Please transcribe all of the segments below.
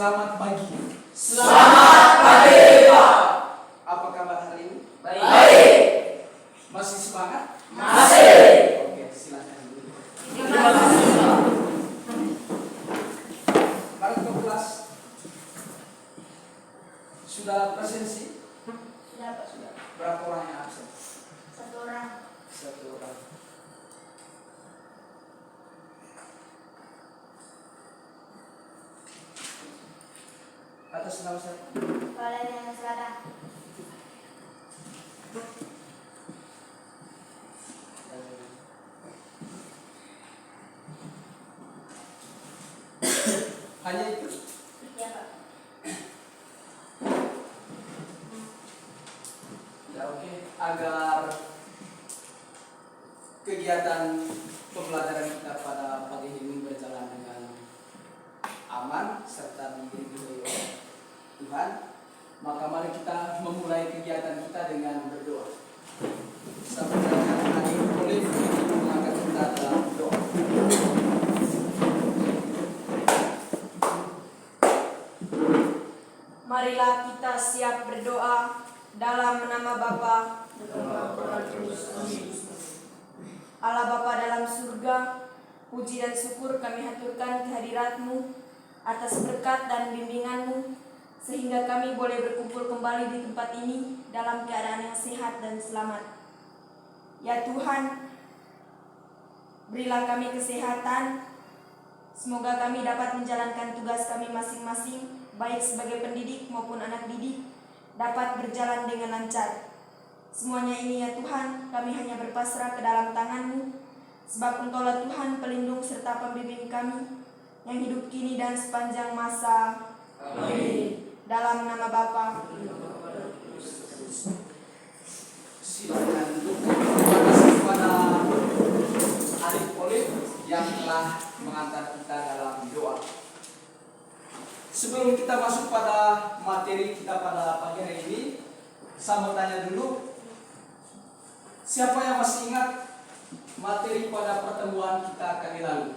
Selamat pagi. Selamat pagi, Pak. Apa kabar hari ini? Baik. Masih semangat? Masih. Oke, silakan dulu. Terima kasih, Pak. Mari ke kelas. Sudah presensi? Sudah, Pak. Sudah. Berapa orang yang absen? 1 orang. 1 orang. Atas nama siapa? Valerian Selatan. Hanya itu? Iya, Pak. Ya, oke. Agar kegiatan pembelajaran kita pada pagi ini berjalan dengan aman serta diridhoi oleh Tuhan, maka mari kita memulai kegiatan kita dengan berdoa. Sampai hari ini boleh mengangkat kita dalam doa. Marilah kita siap berdoa dalam nama Bapa, Allah Bapa dalam surga. Puji dan syukur kami haturkan kehadirat-Mu atas berkat dan bimbingan-Mu, sehingga kami boleh berkumpul kembali di tempat ini dalam keadaan yang sehat dan selamat. Ya Tuhan, berilah kami kesehatan. Semoga kami dapat menjalankan tugas kami masing-masing, baik sebagai pendidik maupun anak didik, dapat berjalan dengan lancar. Semuanya ini ya Tuhan, kami hanya berpasrah ke dalam tangan-Mu, sebab Engkaulah Tuhan pelindung serta pembimbing kami, yang hidup kini dan sepanjang masa. Amin. Dalam nama Bapa. Silakan duduk. Terima kasih kepada Adik Olive yang telah mengantar kita dalam doa. Sebelum kita masuk pada materi kita pada pagi hari ini, saya mau tanya dulu, siapa yang masih ingat materi pada pertemuan kita kali lalu?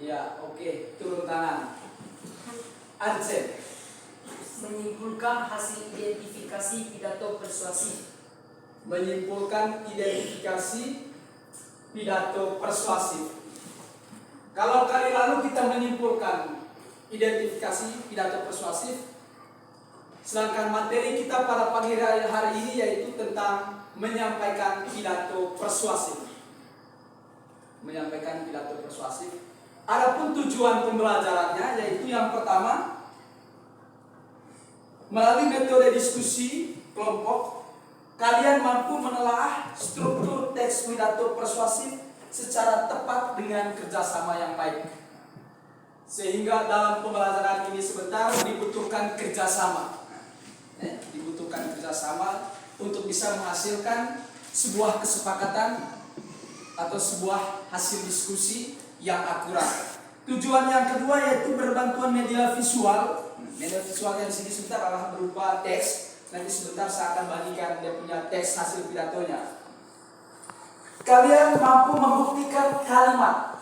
Ya, oke, turun tangan. Arjen. Menyimpulkan hasil identifikasi pidato persuasif. Menyimpulkan identifikasi pidato persuasif. Kalau kali lalu kita menyimpulkan identifikasi pidato persuasif, sedangkan materi kita pada pagi hari ini yaitu tentang menyampaikan pidato persuasif. Menyampaikan pidato persuasif. Adapun tujuan pembelajarannya yaitu yang pertama, melalui metode diskusi kelompok, kalian mampu menelaah struktur teks pidato persuasif secara tepat dengan kerjasama yang baik. Sehingga dalam pembelajaran ini sebentar dibutuhkan kerjasama. Dibutuhkan kerjasama untuk bisa menghasilkan sebuah kesepakatan atau sebuah hasil diskusi yang akurat. Tujuan yang kedua yaitu berbantuan media visual. Media visualnya di sini sebentar adalah berupa teks. Nanti sebentar saya akan bagikan dia punya teks hasil pidatonya. Kalian mampu membuktikan kalimat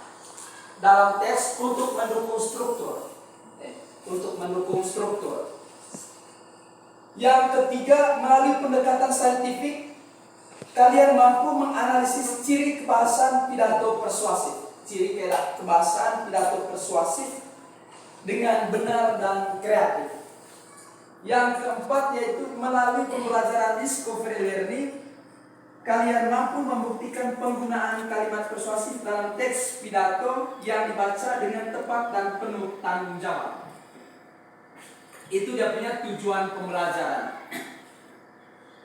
dalam teks untuk mendukung struktur. Untuk mendukung struktur. Yang ketiga, melalui pendekatan saintifik, kalian mampu menganalisis ciri kebahasan pidato persuasif. Ciri kebahasan pidato persuasif dengan benar dan kreatif. Yang keempat yaitu melalui pembelajaran discovery learning, kalian mampu membuktikan penggunaan kalimat persuasif dalam teks pidato yang dibaca dengan tepat dan penuh tanggung jawab. Itu dia punya tujuan pembelajaran.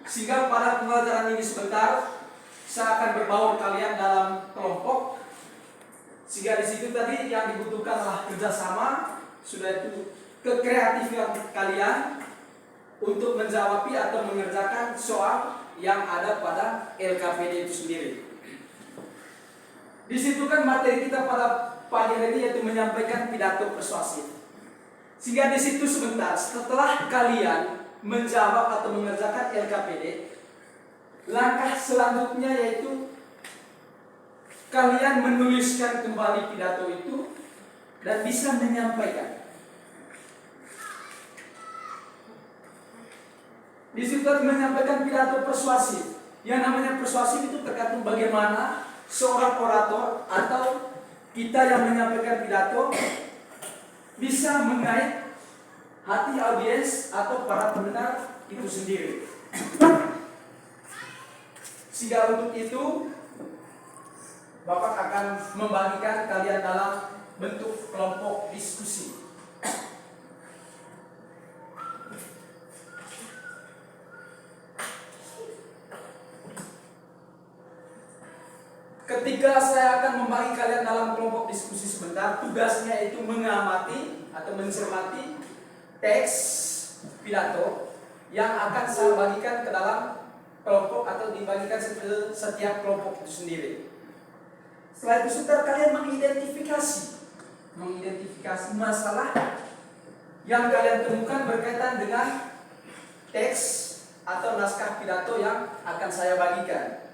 Sehingga pada pembelajaran ini sebentar saya akan berbaur kalian dalam kelompok. Sehingga di situ tadi yang dibutuhkan adalah kerjasama, sudah itu kekreatifan kalian untuk menjawab atau mengerjakan soal yang ada pada LKPD itu sendiri. Di situ kan materi kita pada pagi hari ini yaitu menyampaikan pidato persuasif. Sehingga di situ sebentar setelah kalian menjawab atau mengerjakan LKPD, langkah selanjutnya yaitu kalian menuliskan kembali pidato itu dan bisa menyampaikan. Di situ menyampaikan pidato persuasif. Yang namanya persuasif itu tergantung bagaimana seorang orator atau kita yang menyampaikan pidato bisa mengait hati audiens atau para pendengar itu sendiri. Sehingga untuk itu Bapak akan membagikan kalian dalam bentuk kelompok diskusi. Ketika saya akan membagi kalian dalam kelompok diskusi sebentar, tugasnya itu mengamati atau mencermati teks pidato yang akan saya bagikan ke dalam kelompok atau dibagikan ke setiap kelompok itu sendiri. Setelah itu saudara kalian mengidentifikasi masalah yang kalian temukan berkaitan dengan teks atau naskah pidato yang akan saya bagikan.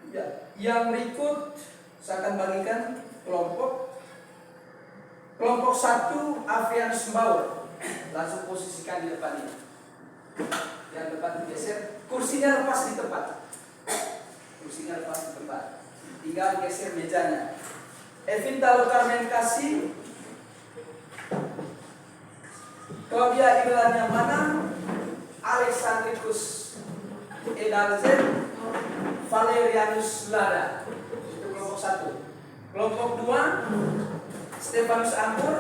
Ya, yang berikut saya akan bagikan kelompok 1 Afrianus Bauer. Langsung posisikan di depan ini. Yang depan digeser, kursinya lepas di tempat. Tinggal geser mejanya. Evinta Lokarmen Kasih, Claudia Irlania Mana, Alexandricus Edalzen, Valerianus Lada. Itu kelompok 1. Kelompok 2 Stefanus Anggur,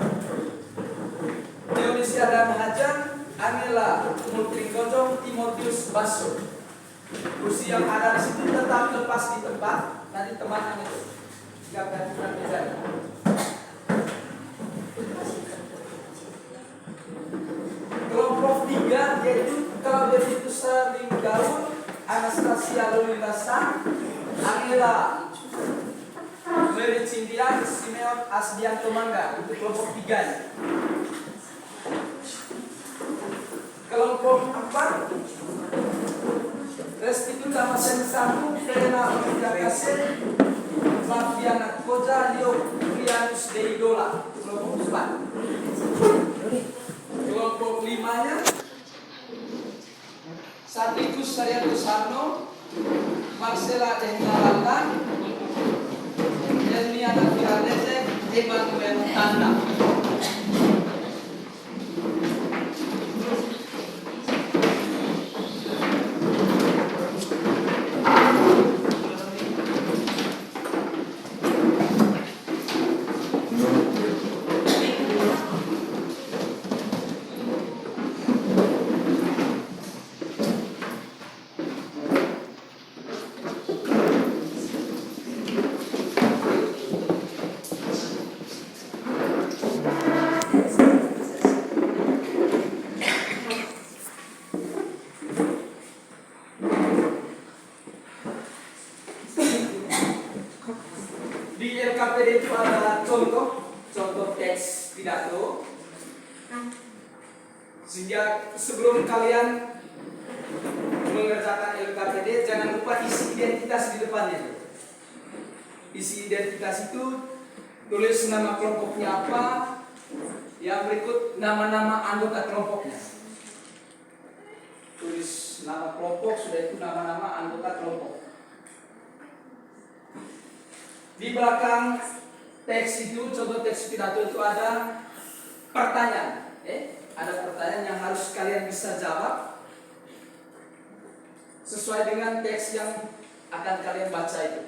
Dionisia Damahajan, Angela Multringojong, Timotius Basso. Kursi yang ada di situ tetap lepas di tempat. Nanti teman itu siapkan meja. Kelompok 3 yaitu Claudia Fitusa Linggaun, Anastasia Lulilasa, Angela Mary Cindian, Simeon Asdianto Mangga. Itu kelompok 3. Kelompok 4 Restituta Masen Samu, Verena Olivia Kasel, Flaviana Koja, Leo Prianus Deidola. Kelompok 4. Kelompok 5-nya Satikus Saryanto Sarno, Marcela Dehnalatan, Elmiana Firadese, Emmanuel Tanda. Di LKPD itu ada contoh teks pidato. Sehingga sebelum kalian mengerjakan LKPD, jangan lupa isi identitas di depannya. Isi identitas itu tulis nama kelompoknya apa, yang berikut nama-nama anggota kelompoknya. Tulis nama kelompok, sudah itu nama-nama anggota kelompok. Di belakang teks itu, contoh teks pidato itu ada pertanyaan. Ada pertanyaan yang harus kalian bisa jawab sesuai dengan teks yang akan kalian baca itu.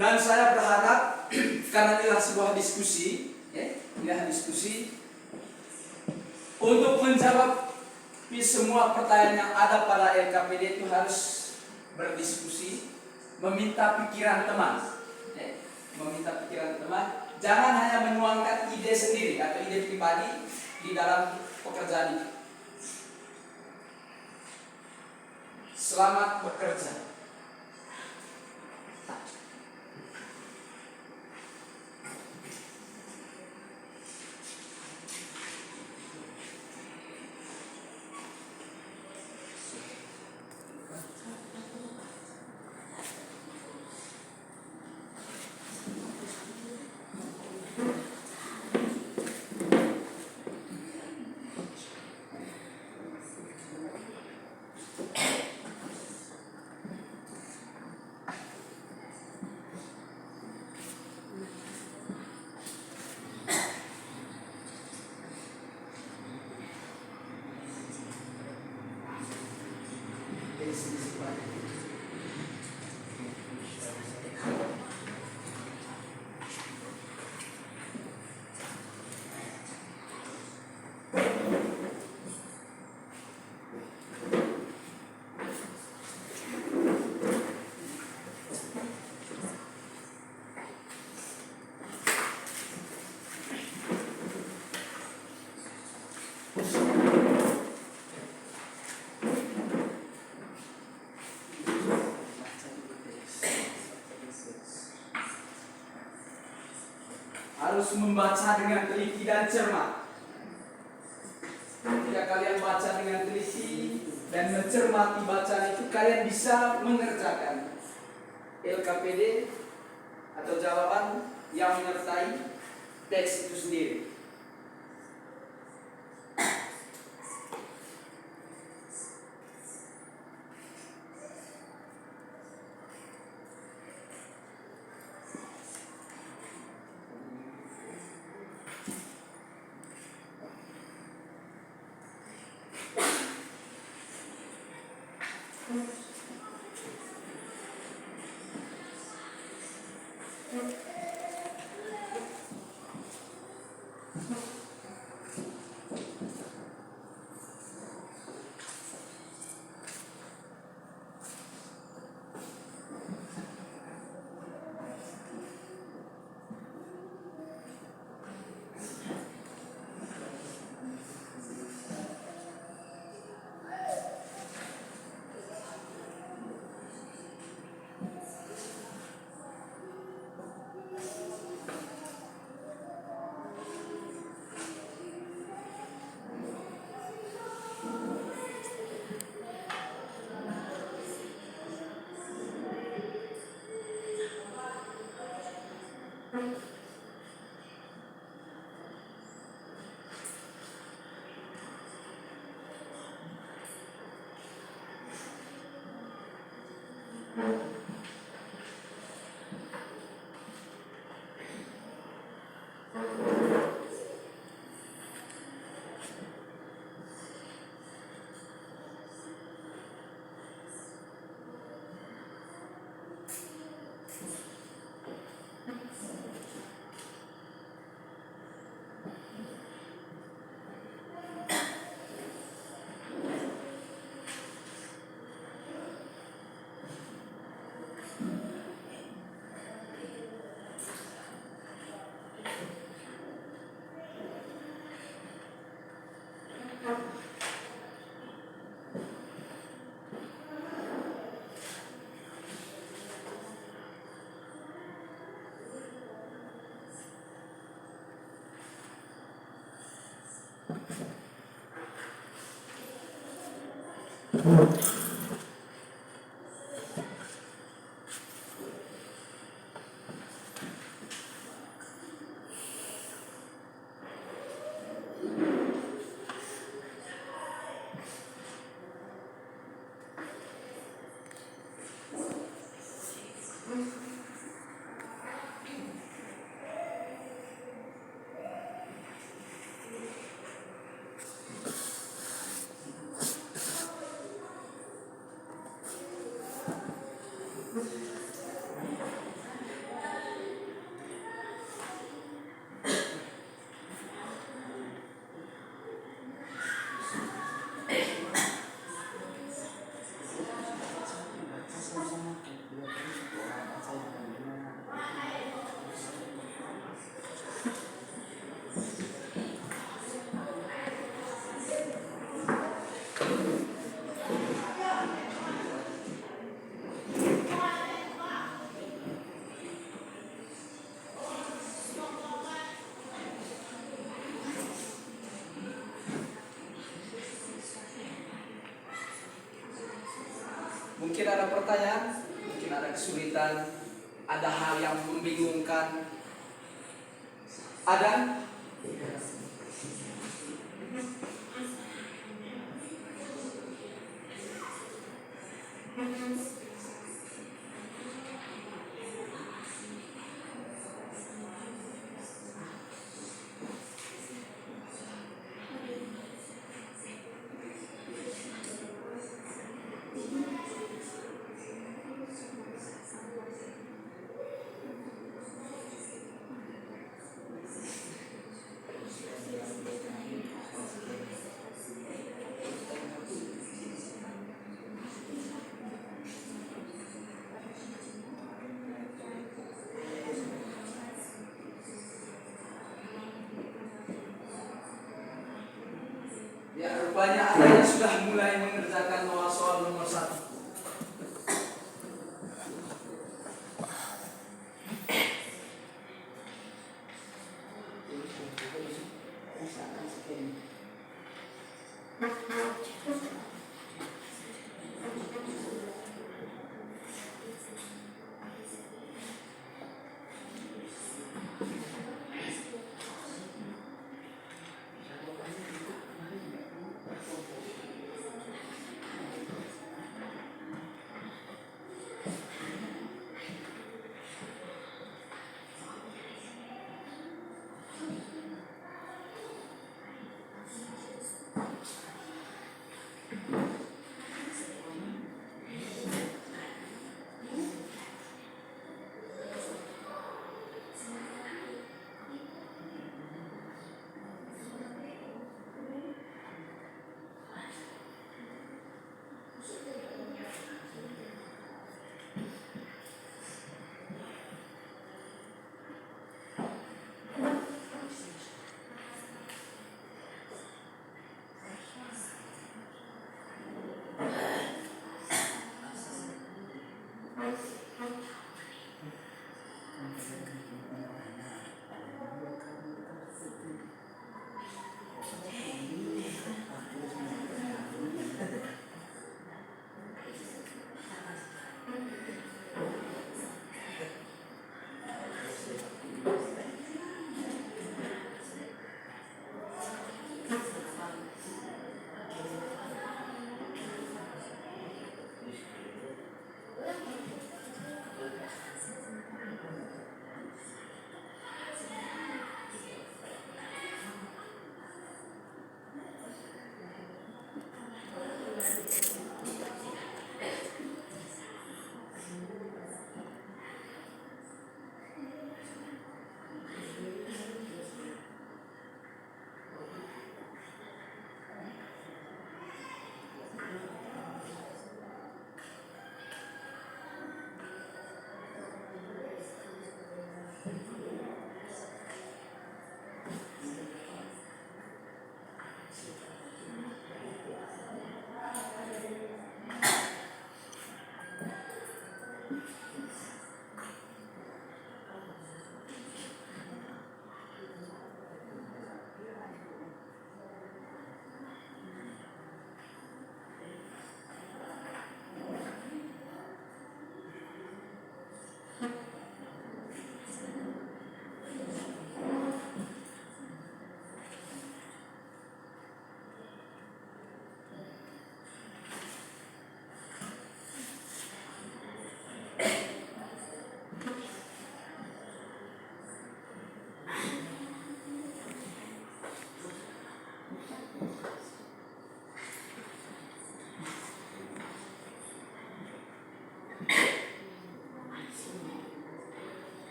Dan saya berharap karena inilah sebuah diskusi, untuk menjawab semua pertanyaan yang ada pada LKPD itu harus berdiskusi, meminta pikiran teman. Jangan hanya menuangkan ide sendiri atau ide pribadi di dalam pekerjaan itu. Selamat bekerja. sedikit Pak. Harus membaca dengan teliti dan cermat. Ketika kalian baca dengan teliti dan mencermati bacaan itu, kalian bisa mengerjakan LKPD atau jawaban yang menyertai teks itu sendiri. Mungkin ada pertanyaan, mungkin ada kesulitan, ada hal yang membingungkan. Ada? Rupanya ada yang sudah mulai mengerjakan soal nomor 1.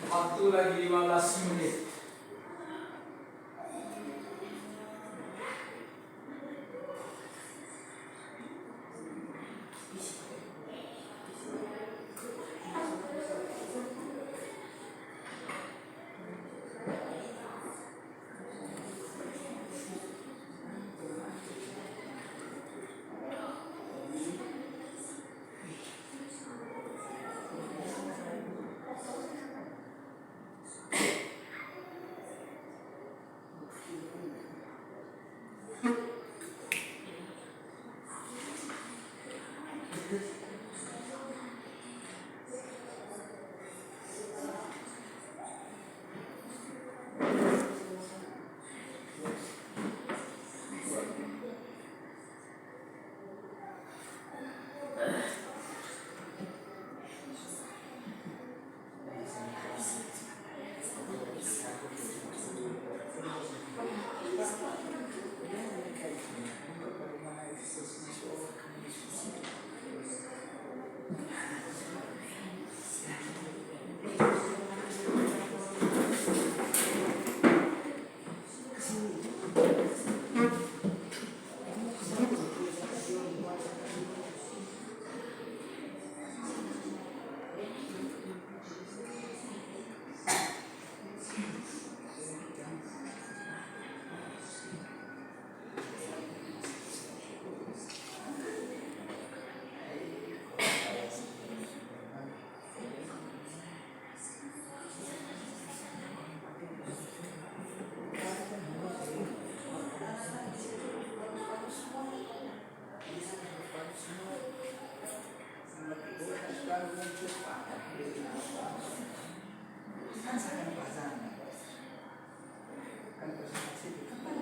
Waktu lagi 15 menit. Kan saya akan pelajaran. Kan presentasi itu kan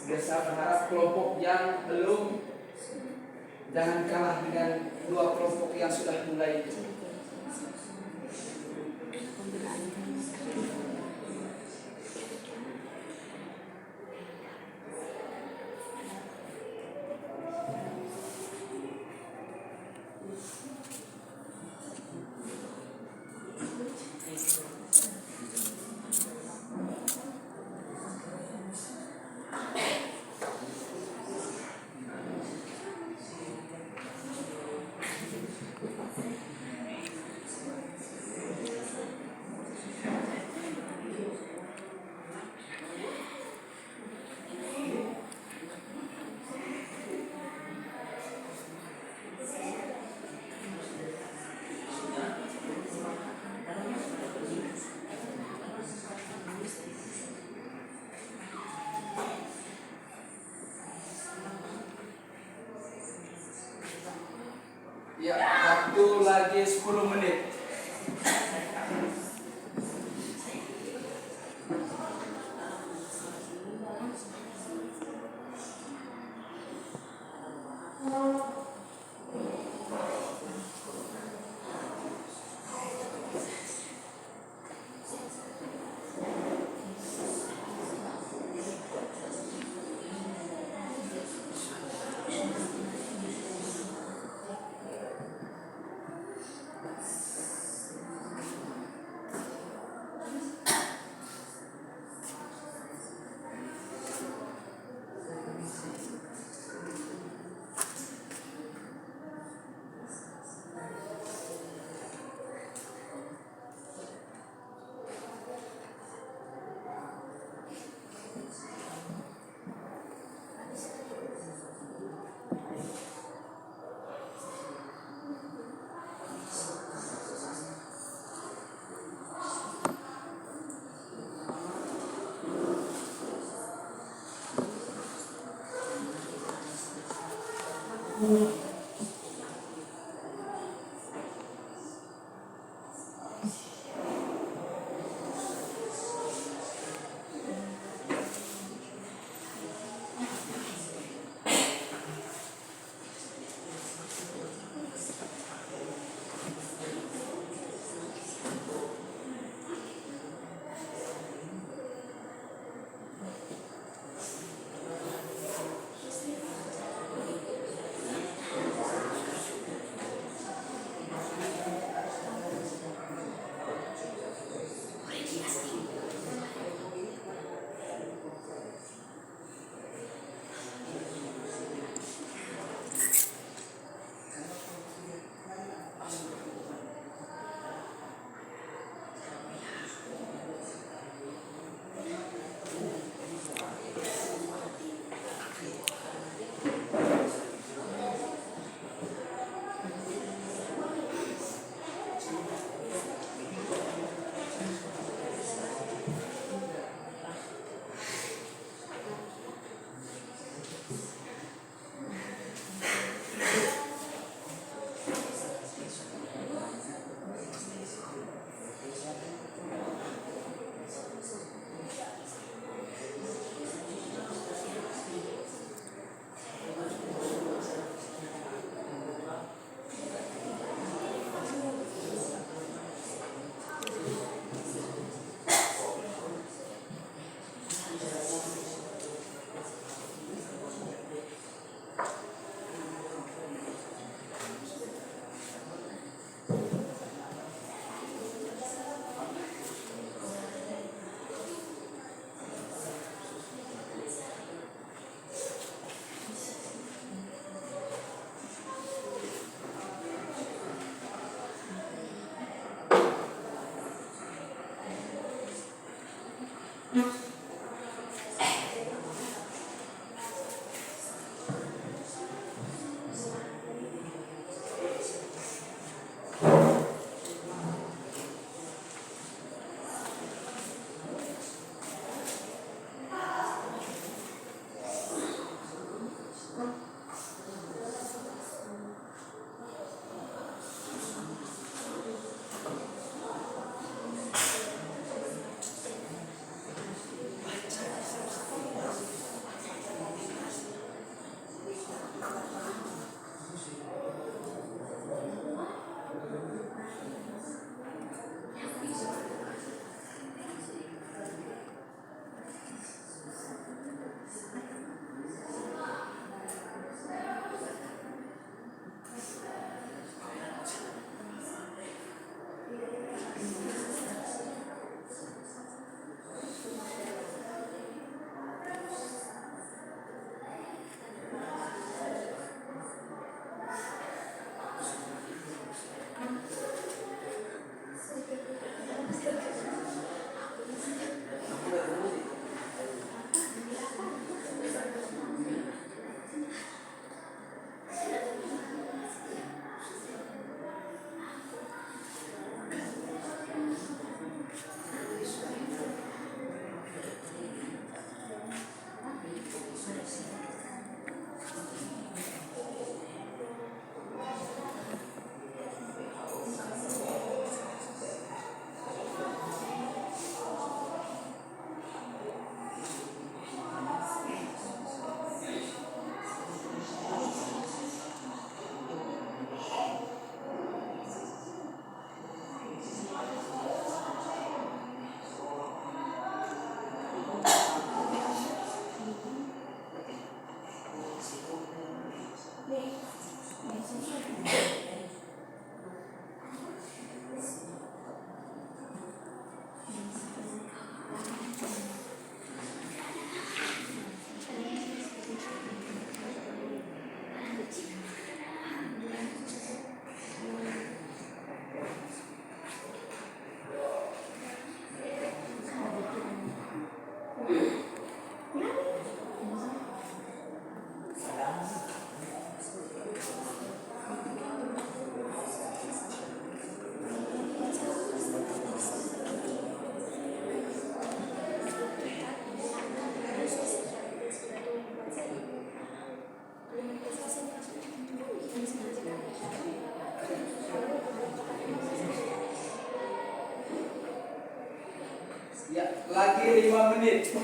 Sehingga saya berharap kelompok yang belum jangan kalah dengan dua kelompok yang sudah mulai. Ya, waktu lagi 10 menit. Ya, lagi 5 menit.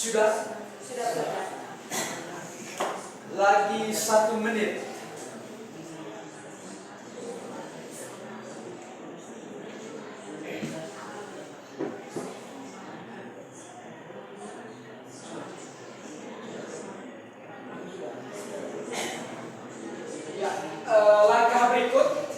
Sudah? Sudah Bapak. Lagi 1 menit. Ya, langkah berikut.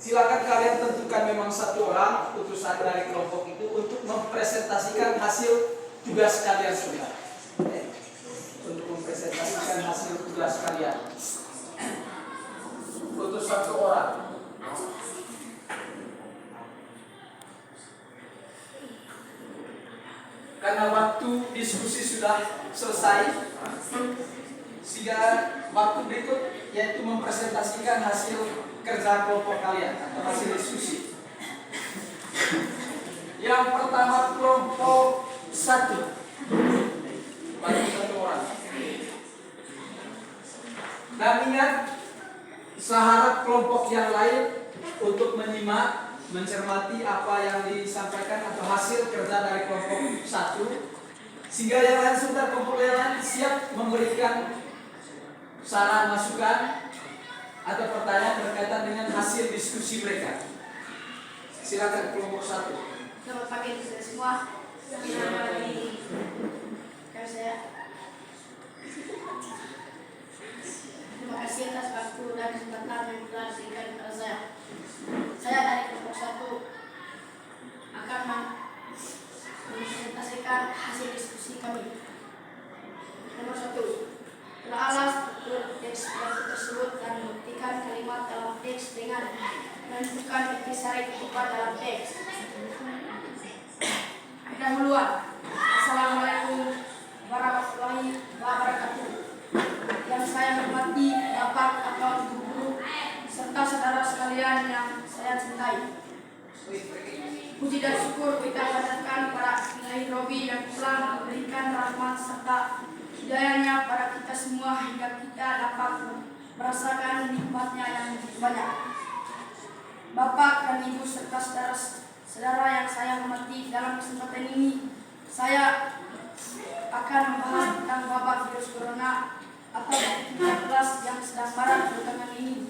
Silakan kalian tentukan memang satu orang utusan dari kelompok itu untuk mempresentasikan hasil tugas kalian semua. Untuk mempresentasikan hasil tugas kalian. Utus satu orang. Karena waktu diskusi sudah selesai, sehingga waktu berikut yaitu mempresentasikan hasil kerja kelompok kalian atau hasil diskusi. Yang pertama kelompok 1, bagi 1 orang. Dan ingat, seharap kelompok yang lain untuk menyimak, mencermati apa yang disampaikan atau hasil kerja dari kelompok 1, sehingga yang lain sebentar kelompok yang lain siap memberikan saran, masukan atau pertanyaan berkaitan dengan hasil diskusi mereka. Silakan kelompok 1. Selamat pagi untuk semua. Nama dari saya. Terima kasih atas waktu dan kesempatan yang telah diberikan kepada saya. Saya dari kelompok 1 akan mempresentasikan hasil diskusi kami. Nomor 1. Telaah struktur teks tersebut dan membuktikan kalimat dalam teks dengan menentukan intisari kutipan dalam teks. Pendahuluan. Assalamualaikum warahmatullahi wabarakatuh. Yang saya hormati Bapak atau Ibu Guru serta saudara sekalian yang saya cintai. Puji dan syukur kita panjatkan para Ilahi Robi yang telah memberikan rahmat serta hidayahnya pada kita semua hingga kita dapat merasakan nikmatnya yang begitu banyak. Bapak dan Ibu serta saudara yang saya hormati, dalam kesempatan ini saya akan membahas tentang wabah virus corona atau COVID-19 yang sedang marak belakangan ini.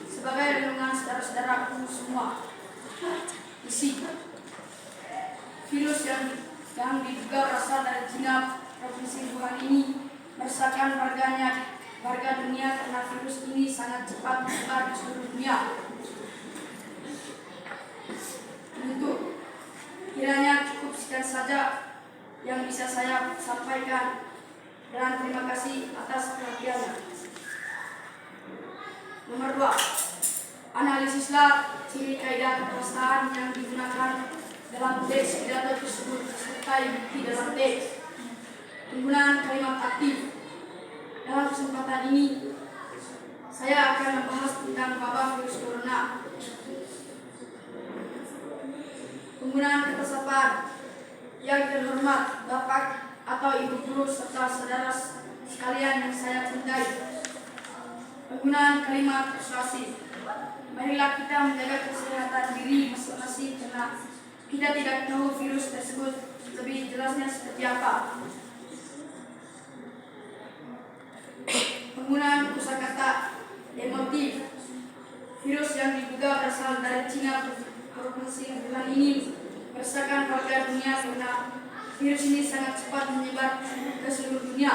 Sebagai renungan saudara-saudaraku semua, isi virus yang diduga berasal dari Cina Provinsi Wuhan ini meresahkan warga dunia karena virus ini sangat cepat menyebar di seluruh dunia. Untuk kiranya cukup sekian saja yang bisa saya sampaikan, dan terima kasih atas perhatiannya. Nomor 2. Analisislah ciri kaidah kekuasaan yang digunakan dalam teks pidato tersebut serta bukti dalam teks. Penggunaan kalimat aktif. Dalam kesempatan ini, saya akan membahas tentang wabah virus corona. Penggunaan kata sapaan. Yang terhormat Bapak atau Ibu Guru serta saudara sekalian yang saya cintai. Penggunaan kalimat persuasif. Marilah kita menjaga kesehatan diri masing-masing karena kita tidak tahu virus tersebut lebih jelasnya seperti apa. Penggunaan kosakata emotif. Virus yang diduga berasal dari Cina Provinsi Wuhan ini meresahkan warga dunia karena virus ini sangat cepat menyebar ke seluruh dunia.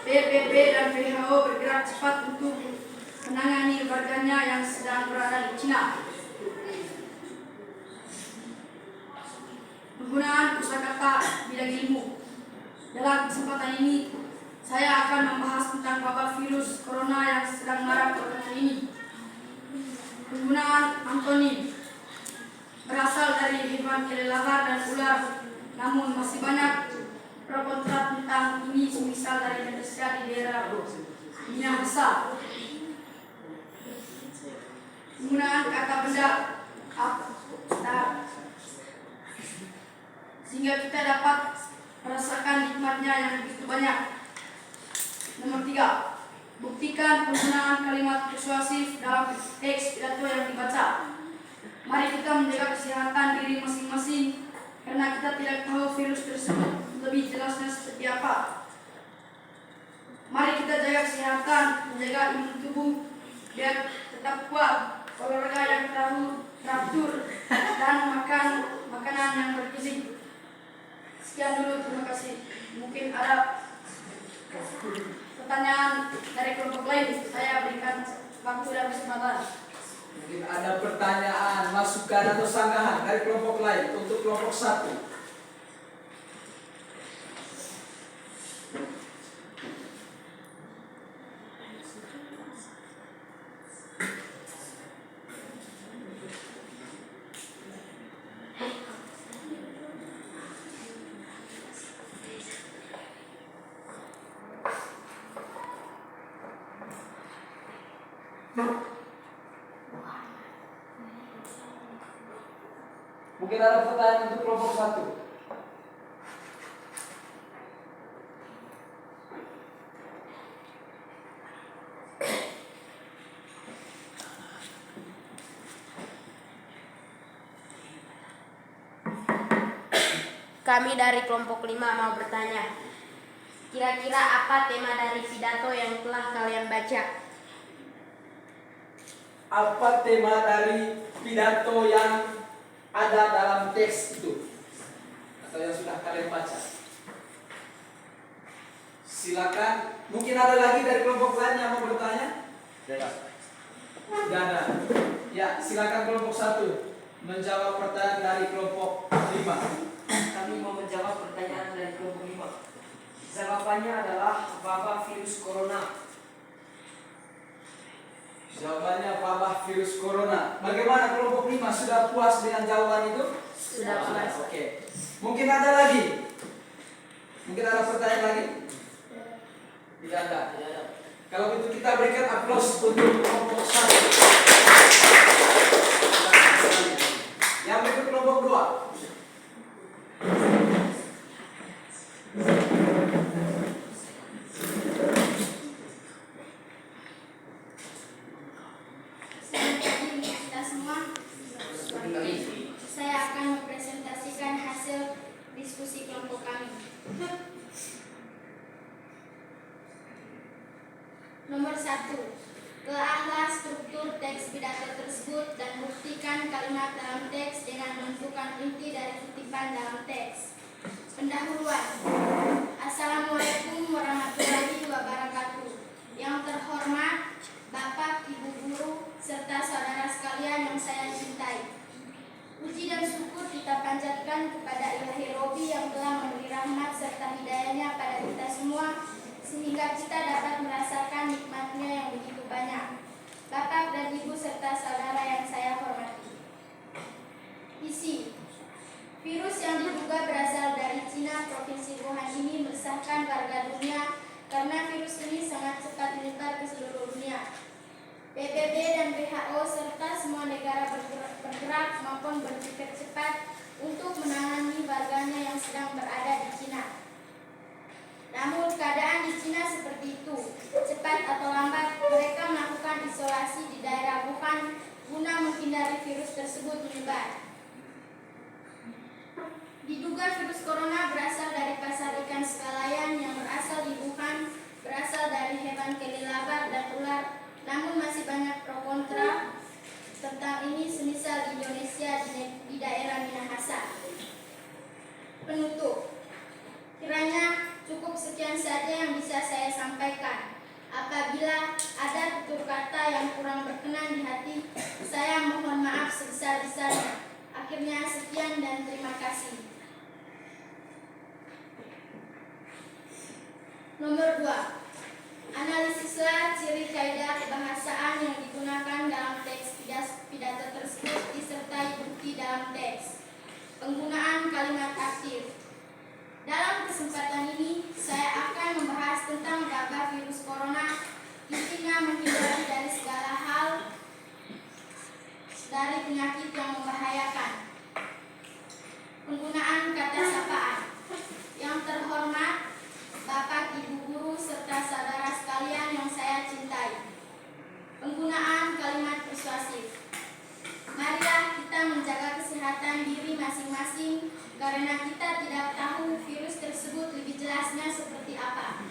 PPP dan WHO bergerak cepat untuk menangani warganya yang sedang berada di Cina. Penggunaan kosakata bidang ilmu. Dalam kesempatan ini, saya akan membahas tentang wabah virus corona yang sedang marak belakangan ini. Penggunaan antonim berasal dari hewan kelelawar dan ular, namun masih banyak pro kontra tentang ini, semisal dari Indonesia di daerah Minahasa. Penggunaan kata benda sehingga kita dapat merasakan nikmatnya yang begitu banyak. Nomor 3. Buktikan penggunaan kalimat persuasif dalam teks pidato yang karena kita tidak tahu virus tersebut lebih jelasnya seperti apa. Mari kita jaga kesehatan, menjaga imun tubuh biar tetap kuat, olahraga yang teratur, dan makan makanan yang bergizi. Sekian dulu, terima kasih. Mungkin ada pertanyaan dari kelompok lain, saya berikan waktu dan kesempatan. Mungkin ada pertanyaan, masukan atau sanggahan dari kelompok lain untuk kelompok 1. Mungkin ada pertanyaan untuk kelompok 1. Kami dari kelompok 5 mau bertanya. Kira-kira apa tema dari pidato yang telah kalian baca? Apa tema dari pidato yang ada dalam teks itu? Atau yang sudah kalian baca? Silakan. Mungkin ada lagi dari kelompok lain yang mau bertanya? Tidak ada. Ya, silakan kelompok 1 menjawab pertanyaan dari kelompok 5. Kami mau menjawab pertanyaan dari kelompok 5. Jawabannya adalah wabah virus corona. Jawabannya wabah virus corona. Bagaimana kelompok 5, sudah puas dengan jawaban itu? Sudah puas. Oke. Mungkin ada lagi? Mungkin ada pertanyaan lagi? Tidak ada. Kalau begitu kita berikan aplaus untuk kelompok 1. Yang berikut kelompok 2. Kita semua, saya akan mempresentasikan hasil diskusi kelompok kami. Nomor 1, telahlah struktur teks pidato tersebut dan buktikan kalimat dalam teks dengan menentukan inti dari kutipan dalam teks. Pendahuluan. Assalamualaikum warahmatullahi wabarakatuh. Yang terhormat Bapak, Ibu Guru, serta saudara sekalian yang saya cintai. Puji dan syukur kita panjatkan kepada Ilahi Robi yang telah memberi rahmat serta hidayahnya pada kita semua, sehingga kita dapat merasakan nikmatnya yang begitu banyak. Bapak dan Ibu serta saudara yang saya hormati. Isi. Virus yang diduga berasal dari Cina, Provinsi Wuhan ini meresahkan warga dunia karena virus ini sangat cepat menyebar ke seluruh dunia. PBB dan WHO serta semua negara bergerak maupun berpikir cepat untuk menangani warganya yang sedang berada di Cina. Namun keadaan di Cina seperti itu. Cepat atau lambat mereka melakukan isolasi di daerah Wuhan guna menghindari virus tersebut menyebar. Diduga virus corona berasal dari pasar ikan sekalayan yang berasal di Wuhan, berasal dari hewan kelelawar dan ular. Namun masih banyak pro kontra tentang ini, semisal di Indonesia di daerah Minahasa. Penutup. Kiranya cukup sekian saja yang bisa saya sampaikan. Apabila ada tutur kata yang kurang berkenan di hati, saya mohon maaf sebesar-besarnya. Akhirnya sekian dan terima kasih. Nomor 2. Analisislah ciri kaidah kebahasaan yang digunakan dalam teks pidato tersebut disertai bukti dalam teks. Penggunaan kalimat aktif. Dalam kesempatan ini, saya akan membahas tentang wabah virus corona. Intinya menghindari dari segala hal dari penyakit yang membahayakan. Penggunaan kata sapaan. Yang terhormat Bapak, Ibu Guru, serta saudara sekalian yang saya cintai. Penggunaan kalimat persuasif. Marilah kita menjaga kesehatan kesehatan diri masing-masing karena kita tidak tahu virus tersebut lebih jelasnya seperti apa.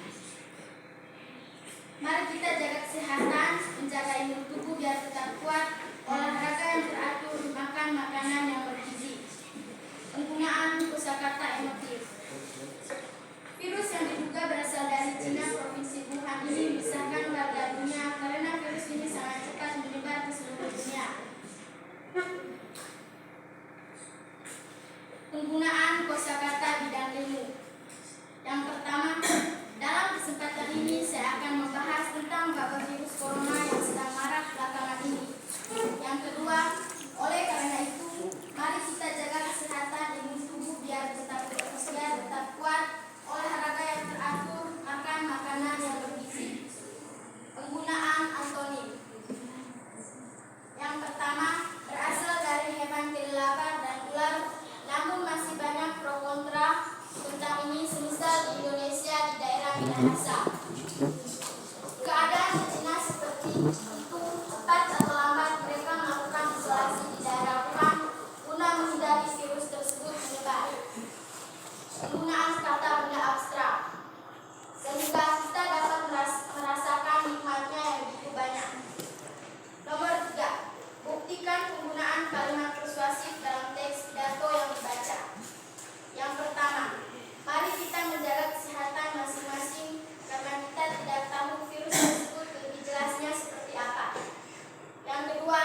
Mari kita jaga kesehatan, menjaga imun tubuh biar tetap kuat, olahraga yang teratur, makan makanan yang bergizi. Penggunaan kosakata emotif. Virus yang diduga berasal dari Cina provinsi Wuhan ini meresahkan warga dunia karena virus ini sangat cepat menyebar ke seluruh dunia. Penggunaan kosakata bidang ilmu. Yang pertama, dalam kesempatan ini saya akan membahas tentang wabah virus corona yang sedang marak belakangan ini. Yang kedua, oleh karena itu, mari kita jaga kesehatan imun tubuh biar tetap kuat, olahraga yang teratur, makan makanan yang bergizi. Penggunaan antonim. Yang pertama, berasal dari hewan kelelawar dan ular, namun masih banyak pro kontra tentang ini, semisal di Indonesia di daerah Minahasa. Keadaan di Cina seperti itu, cepat atau lambat mereka melakukan isolasi di daerah Wuhan guna menghindari virus tersebut menyebar. Penggunaan kata benda abstrak, sehingga kita dapat merasakan nikmatnya yang begitu banyak. Nomor 3, buktikan penggunaan kalimat persuasif dalam teks pidato yang dibaca. Yang pertama, mari kita menjaga kesehatan masing-masing karena kita tidak tahu virus tersebut lebih jelasnya seperti apa. Yang kedua,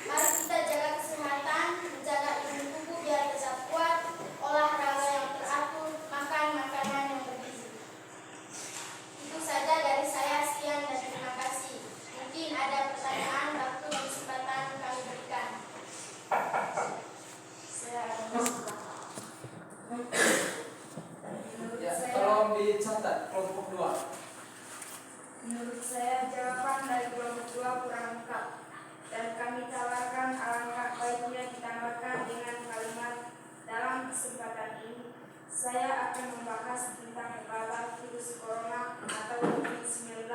mari kita jaga kesehatan, menjaga imun tubuh biar tetap kuat, olahraga yang teratur, makan makanan yang bergizi. Itu saja dari saya, sekian dan terima kasih. Mungkin ada pertanyaan waktu dan kesempatan kami berikan. Saya akan bersilakan. Ya, tolong dicatat kelompok 2. Menurut saya jawaban dari kelompok 2 kurang lengkap dan kami tawarkan alangkah baiknya ditambahkan dengan kalimat dalam kesempatan ini. Saya akan membahas tentang wabah virus corona atau COVID-19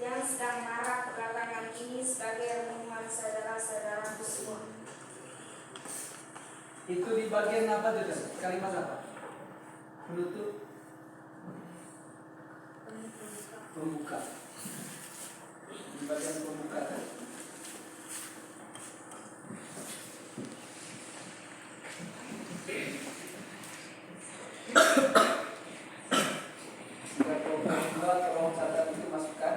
yang sedang marak belakangan ini sebagai renungan saudara-saudaraku semua. Itu di bagian apa tuh? Kalimat apa? Penutup, pembuka. Di bagian pembuka kan? Jika kelompok 2 tolong catat itu masukkan.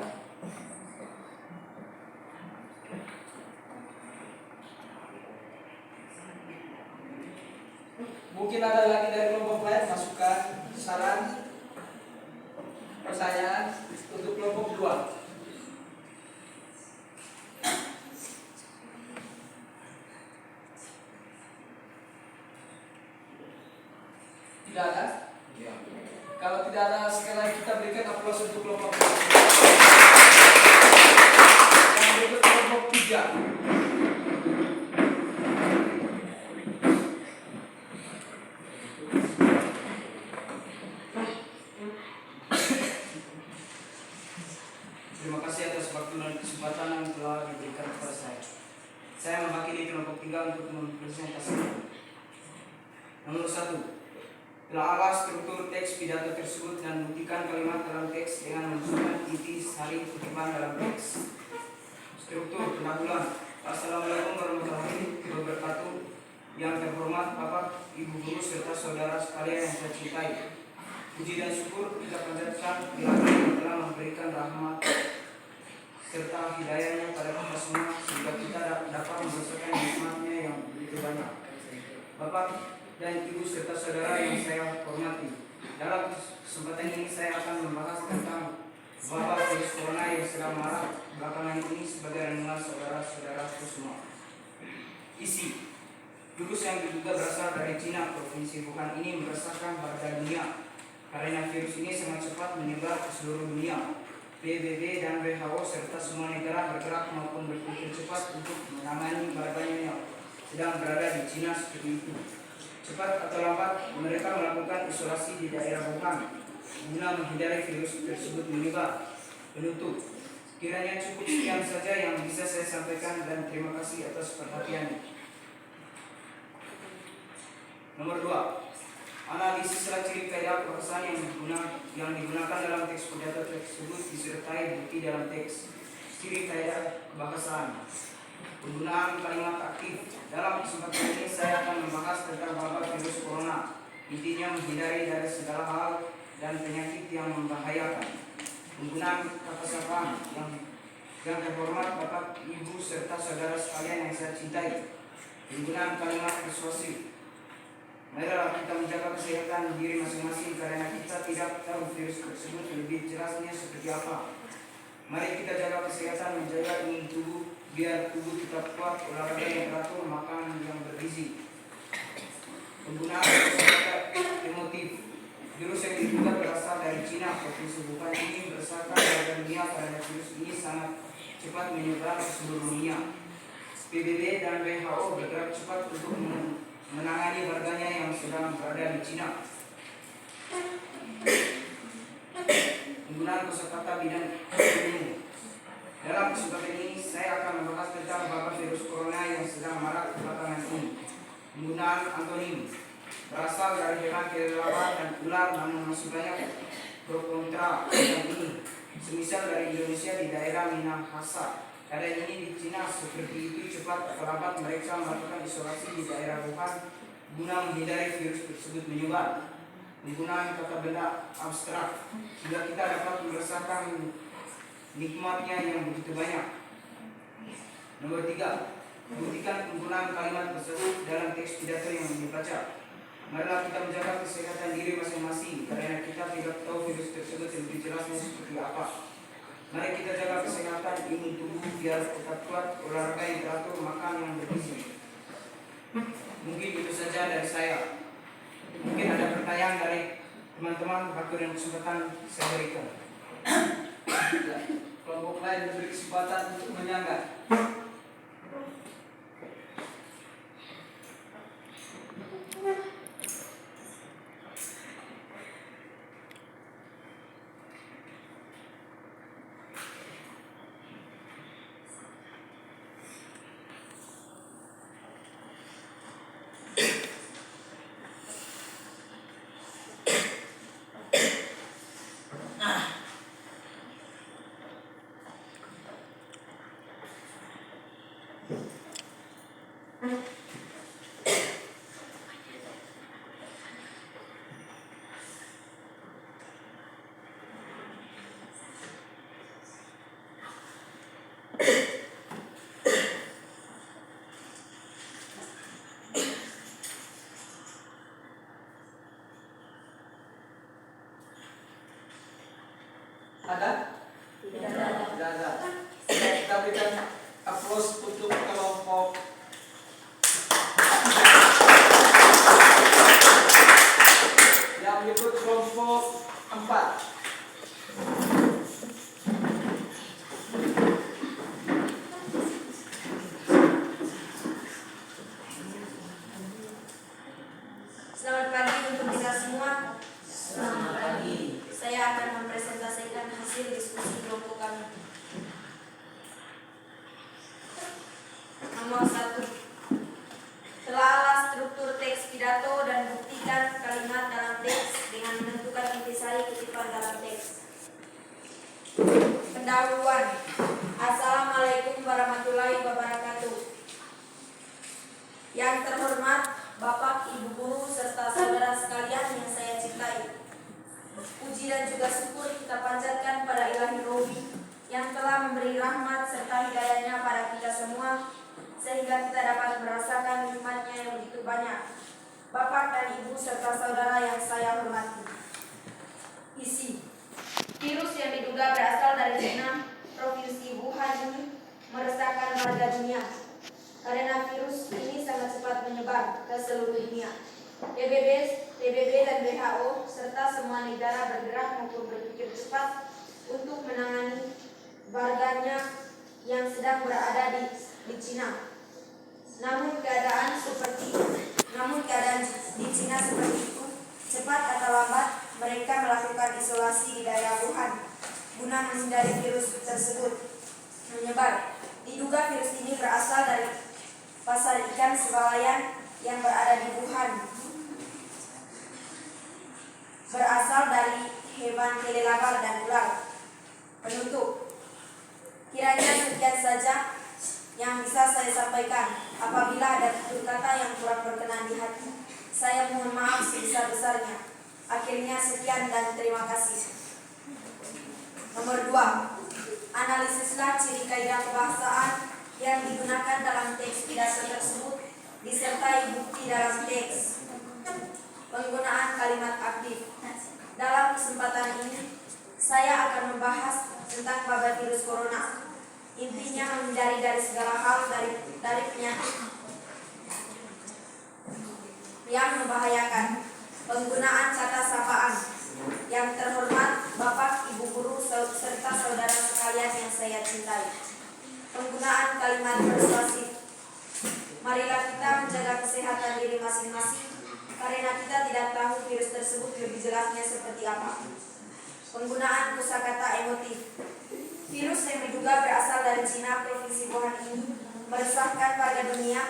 Mungkin ada lagi dari kelompok lain masukkan saran, pertanyaan untuk kelompok 2. Tidak ada? Ya. Kalau tidak ada, sekali lagi kita berikan aplaus untuk kelompok 2. Yang berikut kelompok 3. Terima kasih atas waktu dan kesempatan yang telah diberikan kepada saya. Saya mewakili kelompok 3 untuk mempresentasikan. Nomor 1. Telaah struktur teks pidato tersebut dan buktikan kalimat dalam teks dengan memasukkan inti sari kutipan dalam teks. Struktur pendahuluan. Assalamualaikum warahmatullahi wabarakatuh. Yang terhormat Bapak, Ibu Guru serta saudara sekalian yang saya cintai. Puji dan syukur kita panjatkan bila yang telah memberikan rahmat serta hidayahnya pada kita semua sehingga kita dapat merasakan nikmatnya yang begitu banyak. Bapak dan Ibu serta saudara yang saya hormati, dalam kesempatan ini saya akan membahas tentang wabah virus corona yang sedang marak belakangan ini sebagai renungan saudara-saudaraku semua. Isi: virus yang diduga berasal dari Cina provinsi Wuhan ini meresahkan warga dunia karena virus ini sangat cepat menyebar ke seluruh dunia. PBB dan WHO serta semua negara bergerak maupun berpikir cepat untuk menangani wabahnya yang sedang berada di Cina seperti itu. Cepat atau lambat mereka melakukan isolasi di daerah Wuhan guna menghindari virus tersebut menyebar. Penutup, kiranya cukup sekian saja yang bisa saya sampaikan dan terima kasih atas perhatiannya. Nomor 2. Analisislah ciri kaidah perkataan yang digunakan dalam teks pidato tersebut disertai bukti dalam teks. Ciri kaidah kebahasaan. Penggunaan kalimat aktif. Dalam kesempatan ini saya akan membahas tentang wabah virus corona. Intinya menghindari dari segala hal dan penyakit yang membahayakan. Penggunaan kata sapaan yang terhormat Bapak, Ibu, serta saudara sekalian yang saya cintai. Penggunaan kalimat persuasif. Marilah kita menjaga kesehatan diri masing-masing karena kita tidak tahu virus tersebut lebih jelasnya seperti apa. Mari kita jaga kesehatan, menjaga imun tubuh biar tubuh kita kuat, olahraga yang teratur, makan yang bergizi. Penggunaan kata emotif. Virus yang diduga berasal dari Cina. Provinsi Wuhan ini meresahkan warga dunia karena virus ini sangat cepat menyebar ke seluruh dunia. PBB dan WHO bergerak cepat untuk menangani warganya yang sedang berada di Cina. Penggunaan kosakata bidang ilmu. Dalam kesempatan ini saya akan membahas tentang wabah virus corona yang sedang marak belakangan ini. Penggunaan antonim. Berasal dari hewan kelelawar dan ular, namun masih banyak pro kontra yang ini. Semisal dari Indonesia di daerah Minahasa. Keadaan ini di Cina seperti itu cepat atau lambat mereka melakukan isolasi di daerah Wuhan guna menghindari virus tersebut menyebar. Penggunaan kata benda abstrak sehingga kita dapat merasakan nikmatnya yang begitu banyak. Nomor 3. Buktikan penggunaan kalimat tersebut dalam teks pidato yang dibaca. Marilah kita menjaga kesehatan diri masing-masing karena kita tidak tahu virus tersebut lebih jelasnya seperti apa. Mari kita jaga kesehatan imun tubuh biar tetap kuat, olahraga yang teratur, makan yang bergizi. Mungkin itu saja dari saya. Mungkin ada pertanyaan dari teman-teman, waktu dan kesempatan saya berikan. Kelompok lain diberi kesempatan untuk menyanggah. Ada? Tidak ada. Tidak ada. Kita berikan aplaus untuk kelompok yang berikut, kelompok 4. Selamat pagi untuk kita semua. Selamat pagi. Saya akan mempresentasikan hasil diskusi kelompok kami. Nomor 1. Telahlah struktur teks pidato dan buktikan kalimat dalam teks dengan menentukan intisari kutipan dalam teks. Pendahuluan. Assalamualaikum warahmatullahi wabarakatuh. Yang terhormat Bapak, Ibu guru, serta saudara sekalian yang saya cintai. Puji dan juga syukur kita panjatkan pada Ilahi Robi yang telah memberi rahmat serta hidayahnya pada kita semua, sehingga kita dapat merasakan nikmatnya yang begitu banyak. Bapak dan Ibu serta saudara yang saya hormati. Isi. Virus yang diduga berasal dari Cina, Provinsi Wuhan ini meresahkan warga dunia. Karena virus ini sangat cepat menyebar ke seluruh dunia. PBB dan WHO serta semua negara bergerak maupun berpikir cepat untuk menangani warganya yang sedang berada di Cina. Namun keadaan di Cina seperti itu, cepat atau lambat mereka melakukan isolasi di daerah Wuhan guna menghindari virus tersebut menyebar. Diduga virus ini berasal dari pasar ikan swalayan yang berada di Wuhan. berasal dari hewan kelelawar dan ular. Penutup. Kiranya sekian saja yang bisa saya sampaikan. Apabila ada tutur kata yang kurang berkenan di hati, saya mohon maaf sebesar-besarnya. Akhirnya sekian dan terima kasih. Nomor 2. Analisislah ciri kaidah kebahasaan yang digunakan dalam teks pidato tersebut disertai bukti dalam teks. Penggunaan kalimat aktif. Dalam kesempatan ini, saya akan membahas tentang wabah virus corona. Intinya menghindari dari segala hal dari penyakit yang membahayakan. Penggunaan kata sapaan. Yang terhormat Bapak, Ibu guru, serta saudara sekalian yang saya cintai. Penggunaan kalimat persuasif. Marilah kita menjaga kesehatan diri masing-masing, karena kita tidak tahu virus tersebut lebih jelasnya seperti apa. Penggunaan kosakata emotif. Virus yang diduga berasal dari Cina, provinsi Wuhan ini meresahkan warga dunia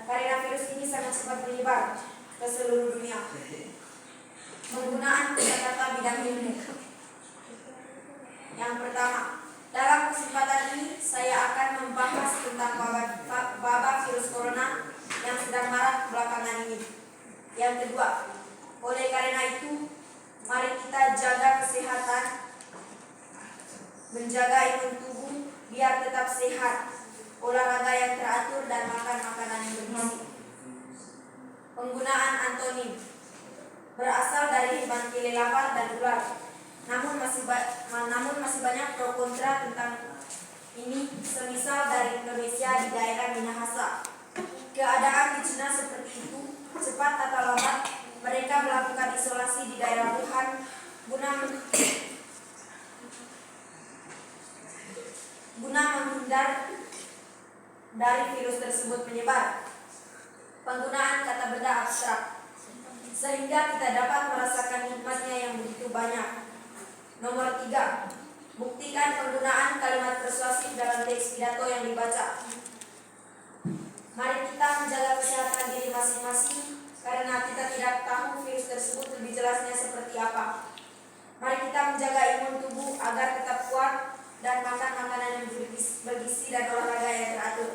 karena virus ini sangat cepat menyebar ke seluruh dunia. Penggunaan kosakata bidang ilmu. Yang pertama, dalam kesempatan ini saya akan membahas tentang wabah virus corona yang sedang marak belakangan ini. Yang kedua, oleh karena itu, mari kita jaga kesehatan, menjaga imun tubuh biar tetap sehat, olahraga yang teratur, dan makan makanan yang bergizi. Penggunaan antonim. Berasal dari hewan kelelawar dan ular. Namun masih banyak pro kontra tentang ini, semisal dari Indonesia di daerah Minahasa. Keadaan di Cina seperti itu, cepat atau lambat mereka melakukan isolasi di daerah Wuhan guna menghindar dari virus tersebut menyebar. Penggunaan kata benda abstrak sehingga kita dapat merasakan nikmatnya yang begitu banyak. Nomor 3. Buktikan penggunaan kalimat persuasif dalam teks pidato yang dibaca. Mari kita menjaga kesehatan diri masing-masing, karena kita tidak tahu virus tersebut lebih jelasnya seperti apa. Mari kita menjaga imun tubuh agar tetap kuat dan makan makanan yang bergizi dan olahraga yang teratur.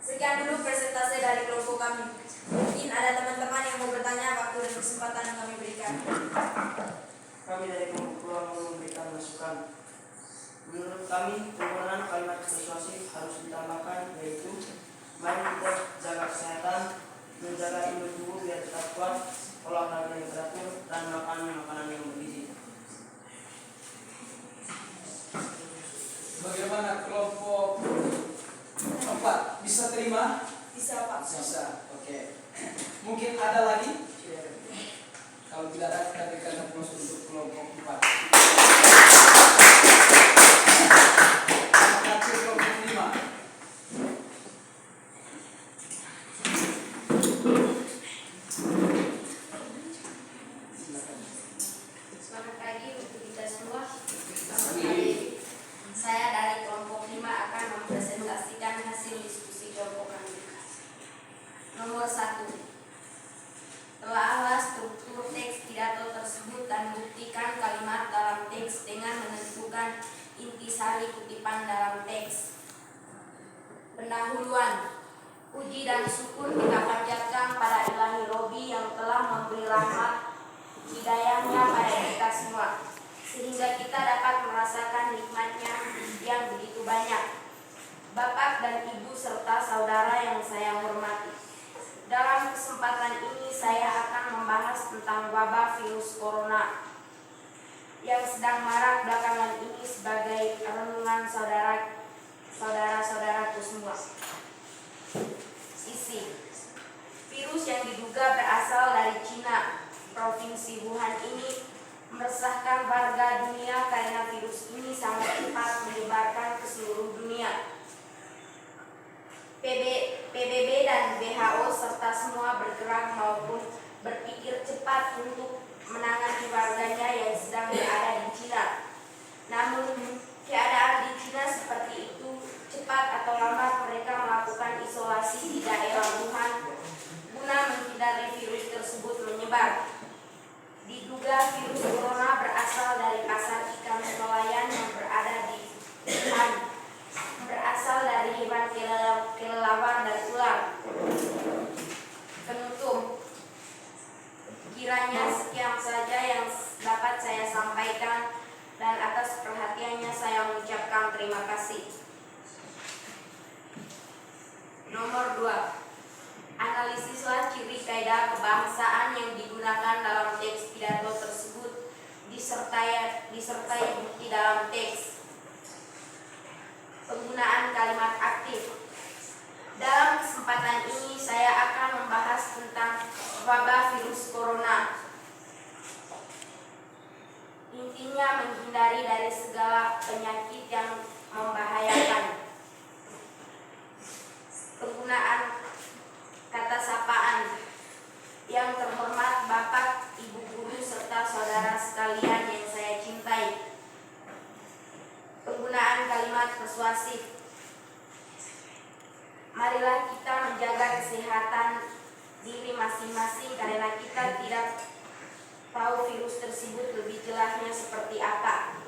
Sekian dulu presentasi dari kelompok kami. Mungkin ada teman-teman yang mau bertanya, waktu dan kesempatan yang kami berikan. Kami dari kelompok peluang mau memberikan masukan. Menurut kami, penggunaan kalimat persuasif harus ditambahkan, yaitu mari kita jaga kesehatan, menjaga imun tubuh biar tetap kuat, olahraga yang teratur, dan makan makanan yang bergizi. Bagaimana kelompok 4? Bisa terima? Bisa, Pak. Bisa. Oke. Mungkin ada lagi? Kalau tidak ada, kita berikan aplaus untuk kelompok 4. Terima kasih kelompok 5. Selamat pagi untuk kita semua. Selamat pagi. Saya dari kelompok 5 akan mempresentasikan hasil diskusi kelompok kami. Nomor 1. Telahlah struktur teks pidato tersebut dan buktikan kalimat dalam teks dengan menentukan intisari kutipan dalam teks. Pendahuluan. Puji dan syukur kita panjatkan pada Ilahi Robi yang telah memberi rahmat hidayahnya pada kita semua, sehingga kita dapat merasakan nikmatnya yang begitu banyak. Bapak dan Ibu serta saudara yang saya hormati, dalam kesempatan ini saya akan membahas tentang wabah virus corona yang sedang marak belakangan ini sebagai renungan saudara-saudaraku semua. Isi. Virus yang diduga berasal dari Cina, provinsi Wuhan ini meresahkan warga dunia karena virus ini sangat cepat menyebarkan ke seluruh dunia. PBB dan WHO serta semua bergerak maupun berpikir cepat untuk menangani warganya yang sedang berada di Cina. Namun keadaan di Cina seperti itu, cepat atau lambat mereka melakukan isolasi di daerah Wuhan guna menghindari virus tersebut menyebar. Diduga Diduga virus corona berasal dari pasar ikan nelayan yang berada di Wuhan, berasal dari hewan kelelawar dan ular. Penutup. Kiranya sekian saja yang dapat saya sampaikan, dan atas perhatiannya saya mengucapkan terima kasih. Nomor 2. Analisislah ciri kaidah kebangsaan yang digunakan dalam teks pidato tersebut disertai bukti dalam teks. Penggunaan kalimat aktif. Dalam kesempatan ini saya akan membahas tentang wabah virus corona. Intinya menghindari dari segala penyakit yang membahayakan. Penggunaan kata sapaan. Yang terhormat Bapak, Ibu Guru, serta saudara sekalian yang saya cintai. Penggunaan kalimat persuasif. Marilah kita menjaga kesehatan diri masing-masing karena kita tidak tahu virus tersebut lebih jelasnya seperti apa.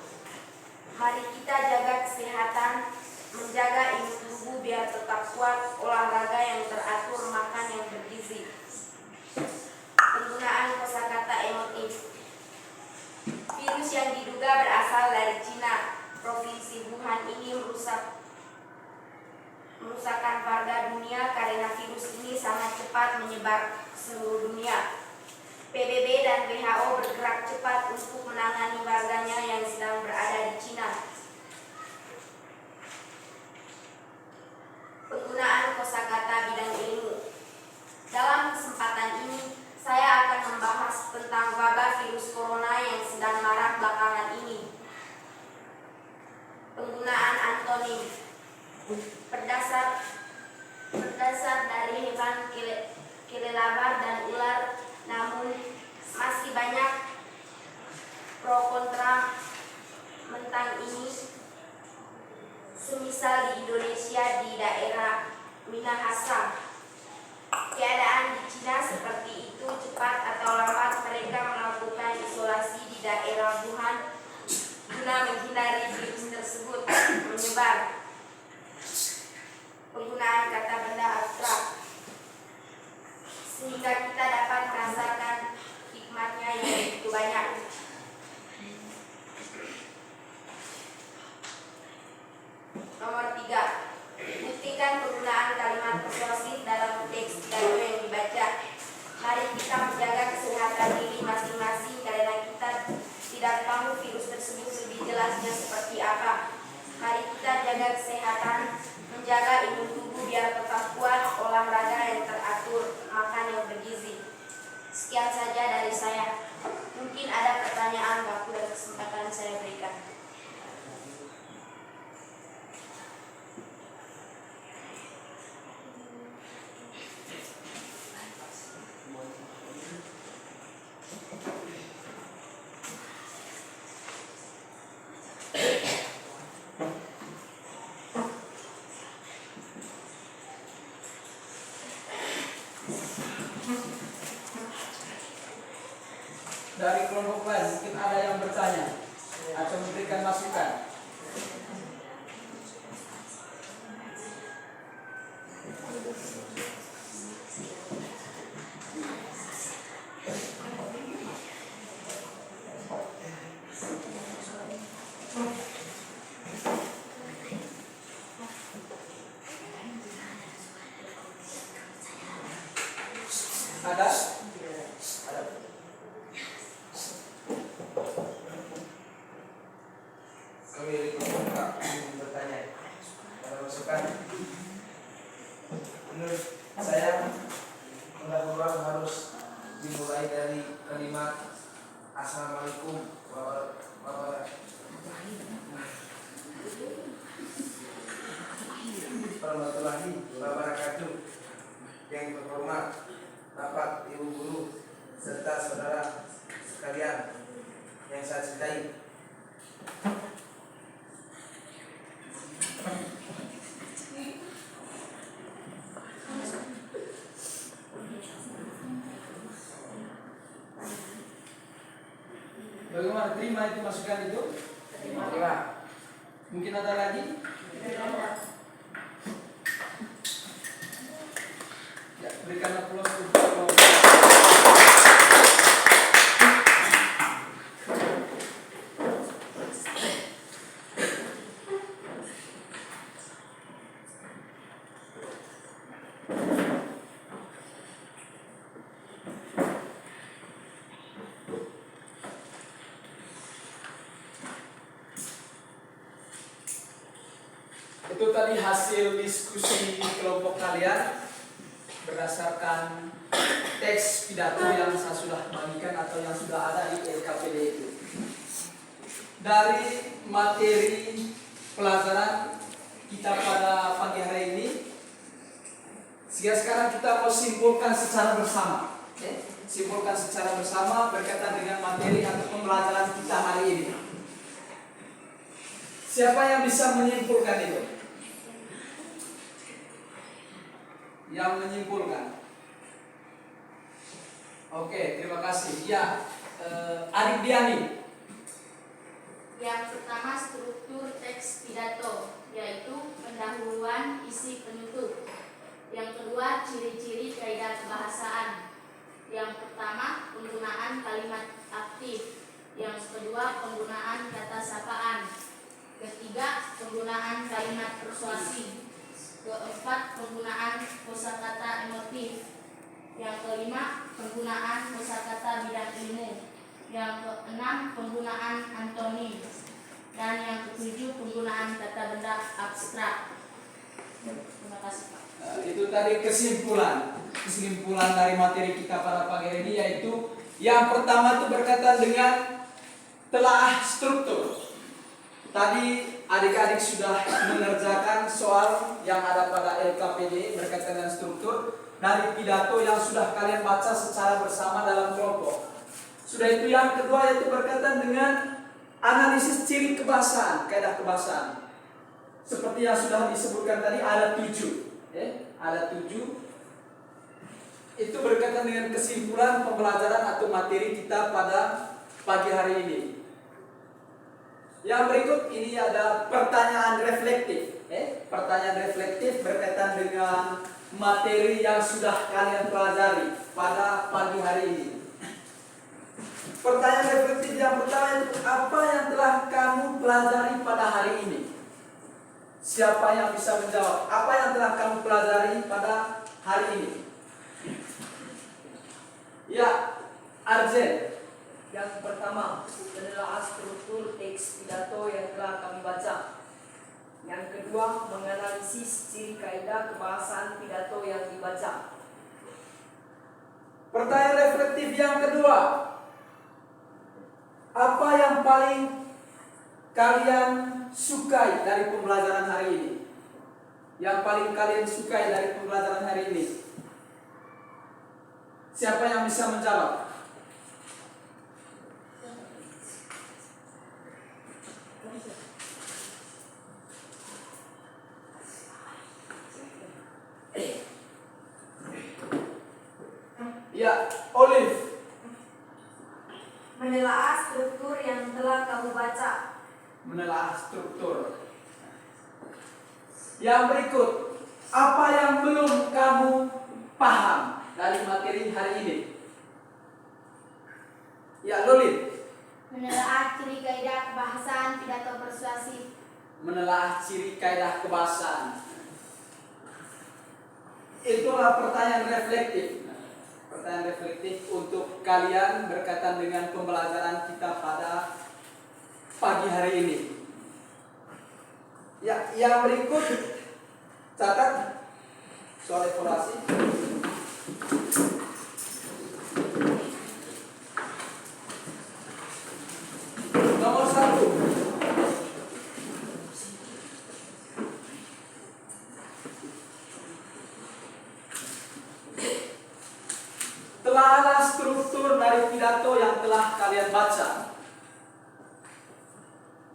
Mari kita jaga kesehatan, menjaga imun tubuh biar tetap kuat, olahraga yang teratur, makan yang bergizi. Penggunaan kosakata emotif. Virus yang diduga berasal dari Cina, provinsi Wuhan ini merusakkan warga dunia karena virus ini sangat cepat menyebar seluruh dunia. PBB dan WHO bergerak cepat untuk menangani warganya yang sedang berada di Cina. Penggunaan kosakata bidang ilmu. Dalam kesempatan ini, saya akan membahas tentang wabah virus corona yang sedang marak belakangan ini. Penggunaan antonim. Berdasar dari hewan kelelawar dan ular, namun masih banyak pro kontra tentang ini. Semisal di Indonesia di daerah Minahasa, keadaan di Cina seperti itu, cepat atau lambat mereka melakukan isolasi di daerah Wuhan guna menghindari virus tersebut menyebar. Penggunaan kata benda abstrak sehingga kita dapat merasakan hikmatnya yang begitu banyak. Nomor 3. Buktikan penggunaan kalimat persuasif dalam teks pidato yang dibaca. Mari kita menjaga kesehatan diri masing-masing karena kita tidak tahu virus tersebut lebih jelasnya seperti apa. Mari kita jaga kesehatan, menjaga imun tubuh biar tetap kuat, olahraga yang teratur, makan yang bergizi. Sekian saja dari saya. Mungkin ada pertanyaan waktu dan kesempatan saya berikan. Dari kelompok lain mungkin ada yang bertanya atau memberikan masukan. Ada? Ada. Kami dari kelompok ingin bertanya. Ada masukan? Menurut saya pendahuluan harus dimulai dari kalimat Assalamualaikum warahmatullahi wabarakatuh. Yang terhormat Bapak, Ibu Guru, serta saudara sekalian yang saya cintai. Bagaimana, terima itu masukan itu? Terima. Mungkin ada lagi? Ya, berikan aplaus untuk itu tadi hasil diskusi kelompok kalian berdasarkan teks pidato yang saya sudah bagikan atau yang sudah ada di LKPD itu. Dari materi pelajaran kita pada pagi hari ini, sehingga sekarang kita mau simpulkan secara bersama. Simpulkan secara bersama berkaitan dengan materi atau pembelajaran kita hari ini. Siapa yang bisa menyimpulkan itu? Yang menyimpulkan. Oke, terima kasih. Ya, Adik Diani. Yang pertama struktur teks pidato, yaitu pendahuluan, isi, penutup. Yang kedua ciri-ciri kaidah kebahasaan. Yang pertama penggunaan kalimat aktif. Yang kedua penggunaan kata sapaan. Ketiga penggunaan kalimat persuasi. Keempat penggunaan kosakata emotif. Yang kelima penggunaan kosakata bidang ilmu. Yang keenam penggunaan antonim. Dan yang ketujuh penggunaan kata benda abstrak. Terima kasih, Pak. Itu tadi kesimpulan dari materi kita pada pagi hari ini, yaitu yang pertama itu berkaitan dengan telaah struktur. Tadi adik-adik sudah mengerjakan soal yang ada pada LKPD berkaitan dengan struktur dari pidato yang sudah kalian baca secara bersama dalam kelompok. Sudah itu yang kedua, yaitu berkaitan dengan analisis ciri kebahasaan, kaidah kebahasaan. Seperti yang sudah disebutkan tadi, ada 7. Ada 7. Itu berkaitan dengan kesimpulan pembelajaran atau materi kita pada pagi hari ini. Yang berikut ini ada pertanyaan reflektif. Pertanyaan reflektif berkaitan dengan materi yang sudah kalian pelajari pada pagi hari ini. Pertanyaan reflektif yang pertama itu, apa yang telah kamu pelajari pada hari ini? Siapa yang bisa menjawab? Apa yang telah kamu pelajari pada hari ini? Ya, Arjen. Yang pertama, menelaah struktur teks pidato yang telah kami baca. Yang kedua, menganalisis ciri kaidah kebahasaan pidato yang dibaca. Pertanyaan reflektif yang kedua, apa yang paling kalian sukai dari pembelajaran hari ini? Yang paling kalian sukai dari pembelajaran hari ini? Siapa yang bisa menjawab? Ya, Olive. Menelaah struktur yang telah kamu baca. Menelaah struktur. Yang berikut, apa yang belum kamu paham dari materi hari ini? Ya, Lolin. Menelaah ciri kaidah kebahasaan pidato persuasif. Menelaah ciri kaidah kebahasaan. Itulah pertanyaan reflektif. Pertanyaan reflektif untuk kalian berkaitan dengan pembelajaran kita pada pagi hari ini. Ya, yang berikut catat soal evaluasi. Nomor 1. Telahlah struktur dari pidato yang telah kalian baca.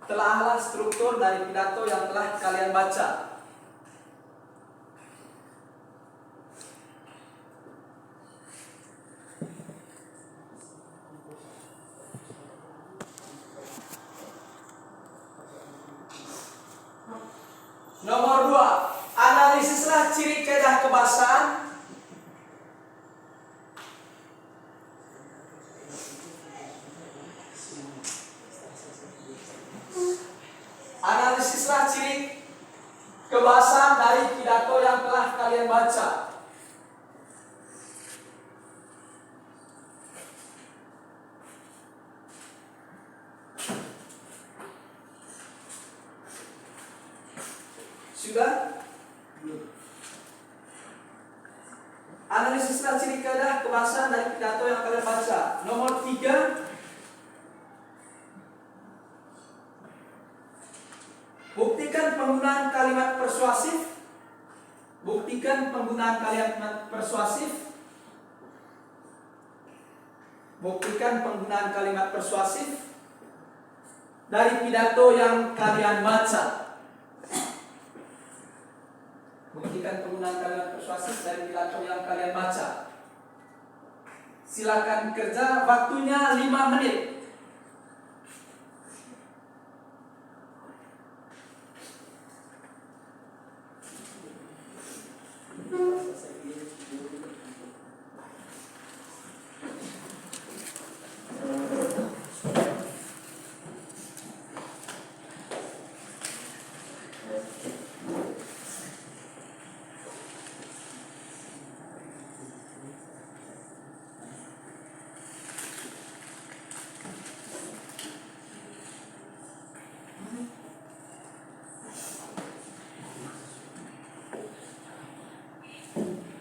Telahlah struktur dari pidato yang telah kalian baca. kebahasaan, analisislah ciri kebahasaan dari pidato yang telah kalian baca. Sudah? Analisislah ciri kebahasaan dari pidato yang kalian baca. Nomor 3, buktikan penggunaan kalimat persuasif. Buktikan penggunaan kalimat persuasif. Buktikan penggunaan kalimat persuasif dari pidato yang kalian baca. Buktikan penggunaan kalimat persuasif dari pidato yang kalian baca. Silakan kerja, waktunya 5 menit.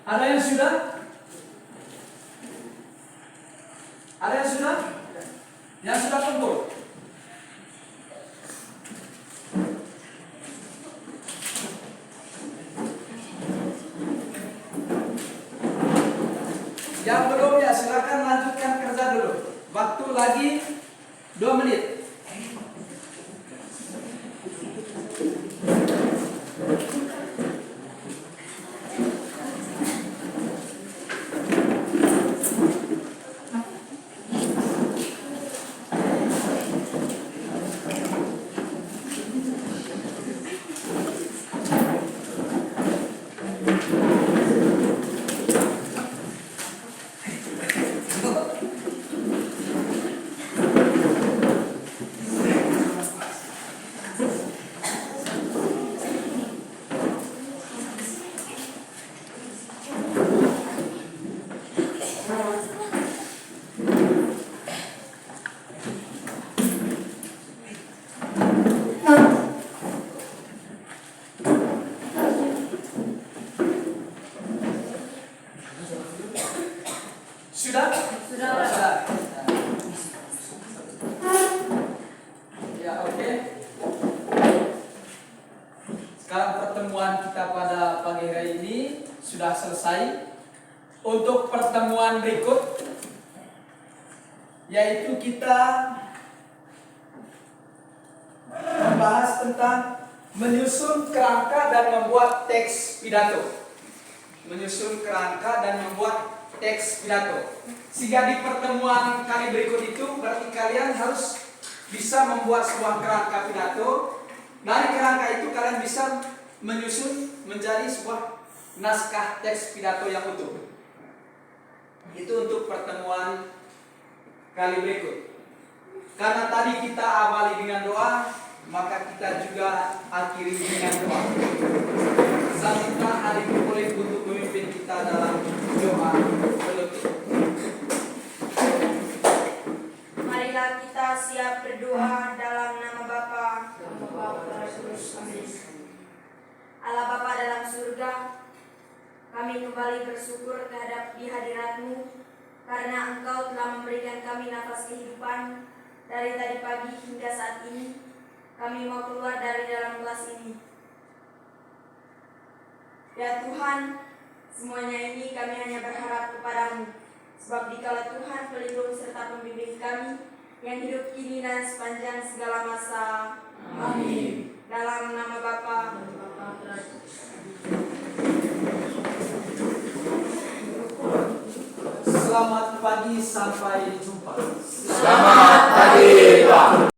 Ada yang sudah? Ada yang sudah? Yang sudah kumpul? Yang belum ya silakan lanjutkan kerja dulu. Waktu lagi 2 menit. Sudah? Sudah. Ya, oke. Sekarang pertemuan kita pada pagi hari ini sudah selesai. Untuk pertemuan berikut, yaitu kita membahas tentang menyusun kerangka dan membuat teks pidato. Menyusun kerangka dan membuat teks pidato. Sehingga di pertemuan kali berikut itu berarti kalian harus bisa membuat sebuah kerangka pidato. Dari kerangka itu kalian bisa menyusun menjadi sebuah naskah teks pidato yang utuh. Itu untuk pertemuan kali berikut. Karena tadi kita awali dengan doa, maka kita juga akhiri dengan doa. Selanjutnya hari ini boleh untuk memimpin kita dalam doa penutup. Marilah kita siap berdoa dalam nama Bapa, Allah Bapa dalam surga. Kami kembali bersyukur terhadap di hadirat-Mu, karena Engkau telah memberikan kami nafas kehidupan dari tadi pagi hingga saat ini. Kami mau keluar dari dalam kelas ini. Ya Tuhan, semuanya ini kami hanya berharap kepada-Mu, sebab dikala Tuhan pelindung serta pembimbing kami yang hidup kini dan sepanjang segala masa. Amin. Dalam nama Bapa. Selamat pagi, sampai jumpa. Selamat